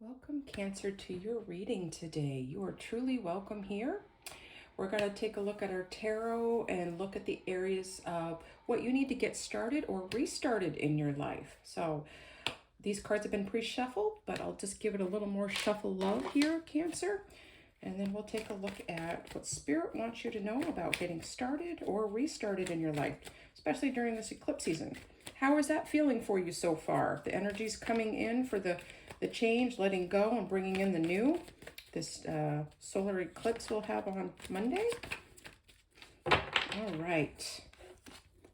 Welcome, Cancer, to your reading today. You are truly welcome here. We're going to take a look at our tarot and look at the areas of what you need to get started or restarted in your life. So these cards have been pre-shuffled, but I'll just give it a little more shuffle love here, Cancer. And then we'll take a look at what Spirit wants you to know about getting started or restarted in your life, especially during this eclipse season. How is that feeling for you so far? The energy's coming in for the change, letting go and bringing in the new. This solar eclipse we'll have on Monday. All right.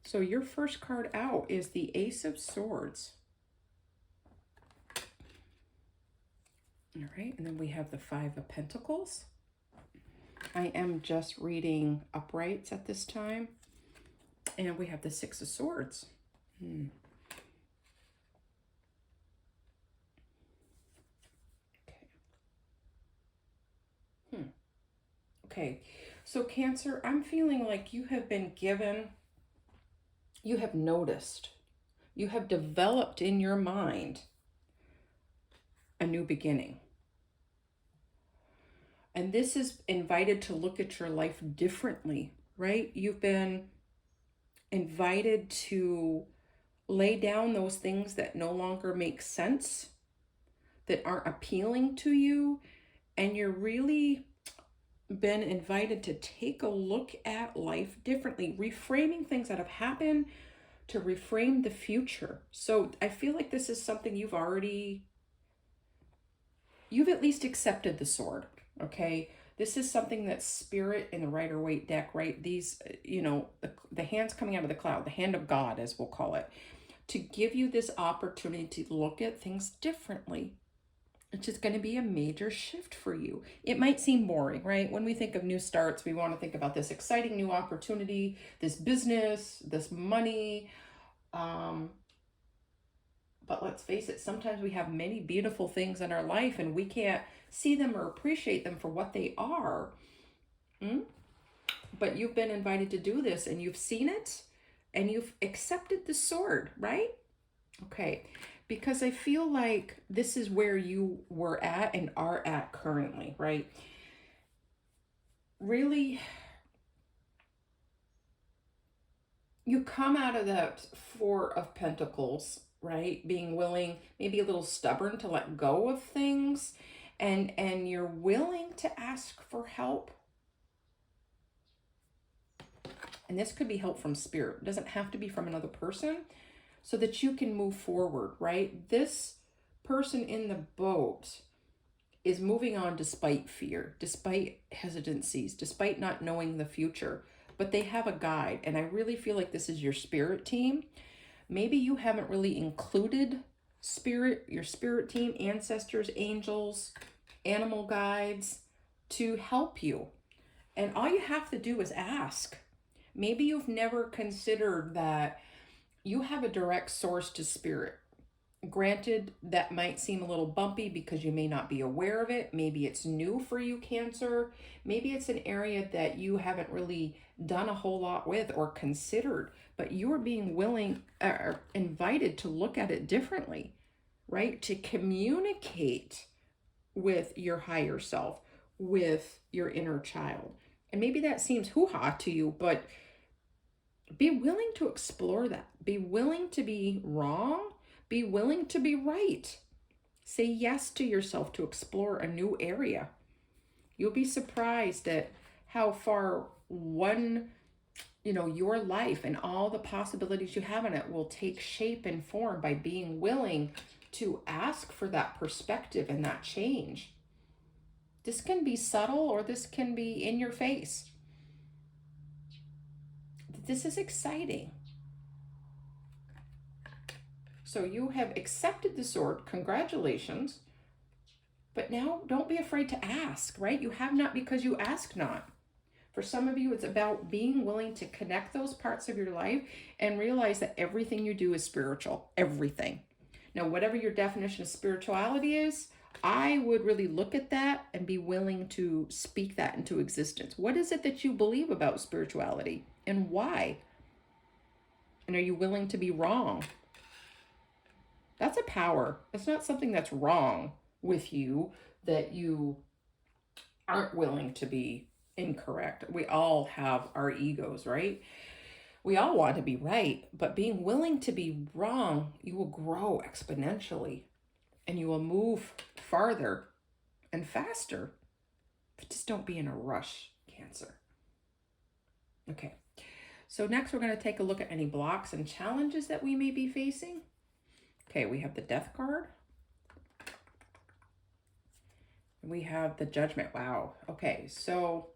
So your first card out is the Ace of Swords. All right, and then we have the Five of Pentacles. I am just reading uprights at this time. And we have the Six of Swords. Okay, so Cancer, I'm feeling like you have been given, you have noticed, you have developed in your mind a new beginning. And this is invited to look at your life differently, right? You've been invited to lay down those things that no longer make sense, that aren't appealing to you, and you're really been invited to take a look at life differently, reframing things that have happened to reframe the future. So I feel like this is something you've at least accepted the sword, okay? This is something that Spirit in the Rider-Waite deck, right? These, the hands coming out of the cloud, the hand of God, as we'll call it, to give you this opportunity to look at things differently. It's just going to be a major shift for you. It might seem boring, right? When we think of new starts, we want to think about this exciting new opportunity, this business, this money. But let's face it, sometimes we have many beautiful things in our life and we can't see them or appreciate them for what they are. But you've been invited to do this and you've seen it and you've accepted the sword, right? Okay. Because I feel like this is where you were at and are at currently, right? Really, you come out of that Four of Pentacles, right? Being willing, maybe a little stubborn to let go of things, and you're willing to ask for help. And this could be help from Spirit. It doesn't have to be from another person, so that you can move forward, right? This person in the boat is moving on despite fear, despite hesitancies, despite not knowing the future, but they have a guide. And I really feel like this is your spirit team. Maybe you haven't really included spirit, your spirit team, ancestors, angels, animal guides to help you. And all you have to do is ask. Maybe you've never considered that you have a direct source to spirit. Granted, that might seem a little bumpy because you may not be aware of it. Maybe it's new for you, Cancer. Maybe it's an area that you haven't really done a whole lot with or considered, but you are being invited to look at it differently, right? To communicate with your higher self, with your inner child. And maybe that seems hoo-ha to you, but be willing to explore that. Be willing to be wrong. Be willing to be right. Say yes to yourself to explore a new area. You'll be surprised at how far your life and all the possibilities you have in it will take shape and form by being willing to ask for that perspective and that change. This can be subtle or this can be in your face. This is exciting. So you have accepted the sword. Congratulations. But now don't be afraid to ask, right? You have not because you ask not. For some of you, it's about being willing to connect those parts of your life and realize that everything you do is spiritual. Everything. Now, whatever your definition of spirituality is, I would really look at that and be willing to speak that into existence. What is it that you believe about spirituality and why? And are you willing to be wrong? That's a power. It's not something that's wrong. with you that you aren't willing to be incorrect. We all have our egos, right? We all want to be right, but being willing to be wrong, you will grow exponentially and you will move farther and faster. But just don't be in a rush, Cancer. Okay, so next we're going to take a look at any blocks and challenges that we may be facing. Okay, we have the Death card. We have the Judgment. Wow. Okay, so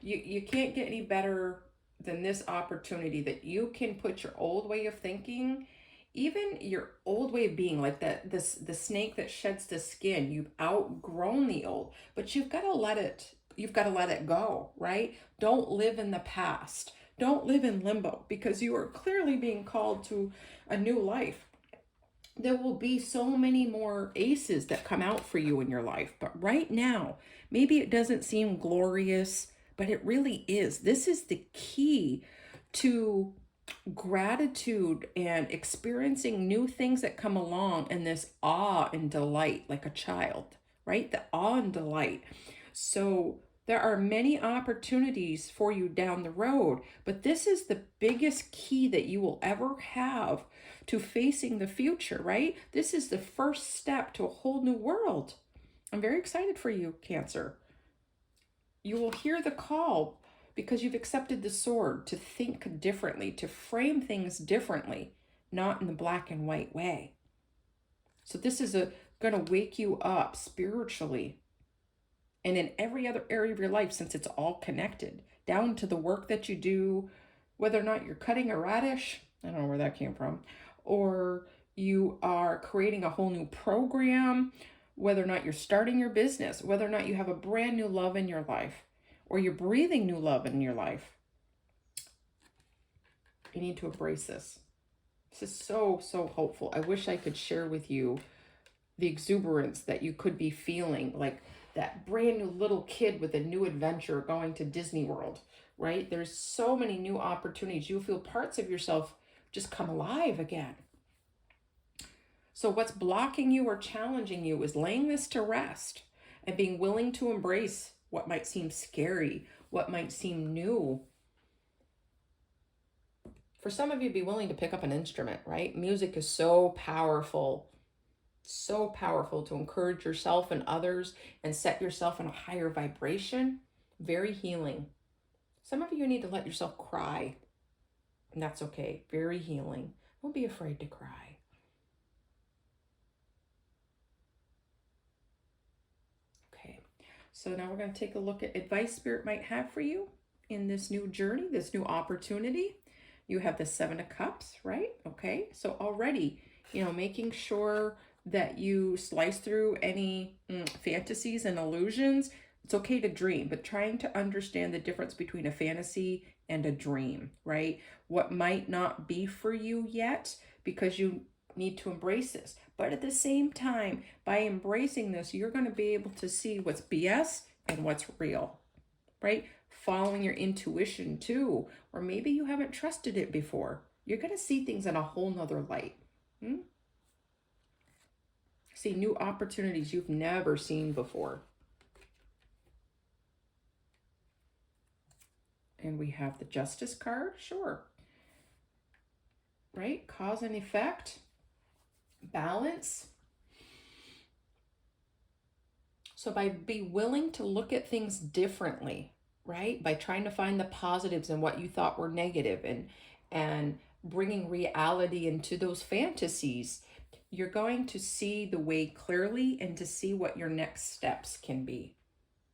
you can't get any better than this opportunity that you can put your old way of thinking, even your old way of being, like the snake that sheds the skin. You've outgrown the old, but you've got to let it go, right? Don't live in the past. Don't live in limbo, because you are clearly being called to a new life. There will be so many more aces that come out for you in your life. But right now, maybe it doesn't seem glorious, but it really is. This is the key to gratitude and experiencing new things that come along, and this awe and delight, like a child, right? The awe and delight. So there are many opportunities for you down the road, but this is the biggest key that you will ever have to facing the future, right? This is the first step to a whole new world. I'm very excited for you, Cancer. You will hear the call because you've accepted the sword to think differently, to frame things differently, not in the black and white way. So this is going to wake you up spiritually and in every other area of your life, since it's all connected, down to the work that you do, whether or not you're cutting a radish, I don't know where that came from, or you are creating a whole new program, whether or not you're starting your business, whether or not you have a brand new love in your life, or you're breathing new love in your life. You need to embrace this. This is so, so hopeful. I wish I could share with you the exuberance that you could be feeling, like that brand new little kid with a new adventure going to Disney World, right? There's so many new opportunities. You'll feel parts of yourself just come alive again. So what's blocking you or challenging you is laying this to rest and being willing to embrace what might seem scary, what might seem new. For some of you, be willing to pick up an instrument, right? Music is so powerful to encourage yourself and others and set yourself in a higher vibration. Very healing. Some of you need to let yourself cry, and that's okay. Very healing. Don't be afraid to cry. Okay, so now we're going to take a look at advice Spirit might have for you in this new journey, this new opportunity. You have the Seven of Cups, right? Okay, so already, making sure that you slice through any fantasies and illusions. It's okay to dream, but trying to understand the difference between a fantasy and a dream, right? What might not be for you yet, because you need to embrace this. But at the same time, by embracing this, you're going to be able to see what's BS and what's real, right? Following your intuition too, or maybe you haven't trusted it before. You're going to see things in a whole nother light. See new opportunities you've never seen before. And we have the Justice card, sure. Right? Cause and effect. Balance. So by be willing to look at things differently, right? By trying to find the positives in what you thought were negative and bringing reality into those fantasies, you're going to see the way clearly and to see what your next steps can be,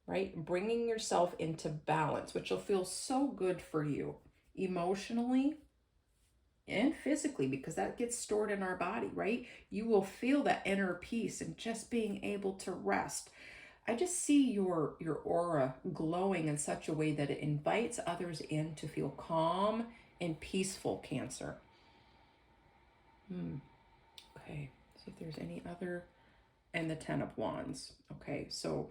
right? Bringing yourself into balance, which will feel so good for you emotionally and physically, because that gets stored in our body, right? You will feel that inner peace and just being able to rest. I just see your aura glowing in such a way that it invites others in to feel calm and peaceful, Cancer. Okay, see if there's any other, and the Ten of Wands. Okay, so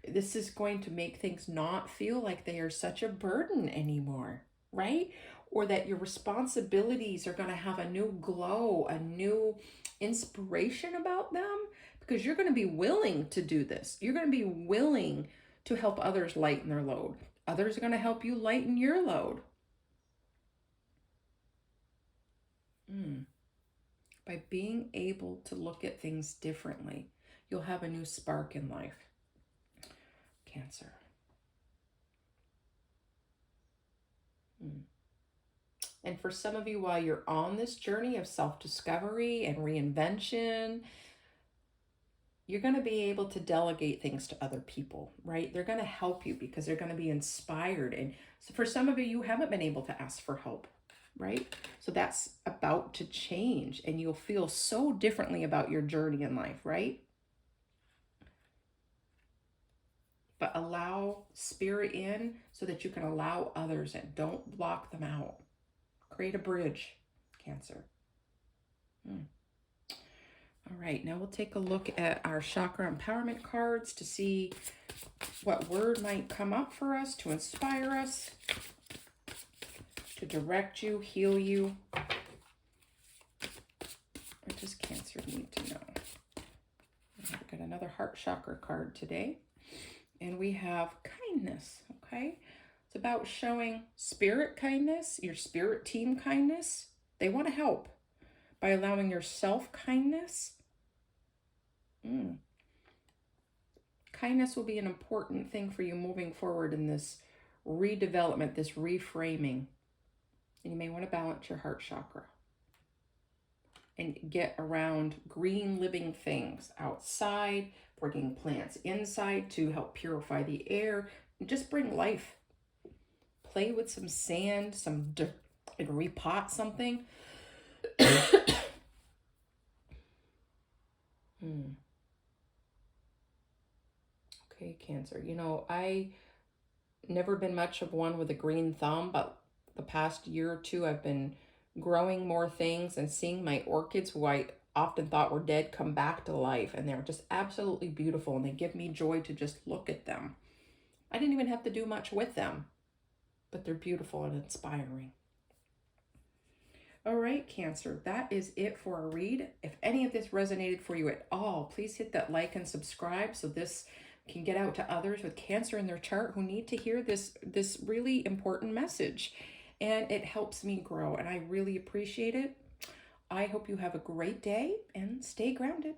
this is going to make things not feel like they are such a burden anymore, right? Or that your responsibilities are going to have a new glow, a new inspiration about them, because you're going to be willing to do this. You're going to be willing to help others lighten their load. Others are going to help you lighten your load. By being able to look at things differently, you'll have a new spark in life. Cancer. And for some of you, while you're on this journey of self-discovery and reinvention, you're going to be able to delegate things to other people, right? They're going to help you because they're going to be inspired. And so for some of you, you haven't been able to ask for help, right? So that's about to change, and you'll feel so differently about your journey in life, right? But allow spirit in so that you can allow others in. Don't block them out. Create a bridge, Cancer. All right, now we'll take a look at our chakra empowerment cards to see what word might come up for us to inspire us, to direct you, heal you. What does Cancer need to know? I've got another heart chakra card today. And we have kindness, okay? It's about showing spirit kindness, your spirit team kindness. They want to help by allowing yourself kindness. Kindness will be an important thing for you moving forward in this redevelopment, this reframing. And you may want to balance your heart chakra and get around green living things outside, bringing plants inside to help purify the air, and just bring life. Play with some sand, some dirt, and repot something. Okay, Cancer. You know, I never been much of one with a green thumb, but the past year or two I've been growing more things and seeing my orchids, who I often thought were dead, come back to life, and they're just absolutely beautiful, and they give me joy to just look at them. I didn't even have to do much with them, but they're beautiful and inspiring. All right, Cancer, that is it for our read. If any of this resonated for you at all, please hit that like and subscribe so this can get out to others with Cancer in their chart who need to hear this really important message. And it helps me grow, and I really appreciate it. I hope you have a great day and stay grounded.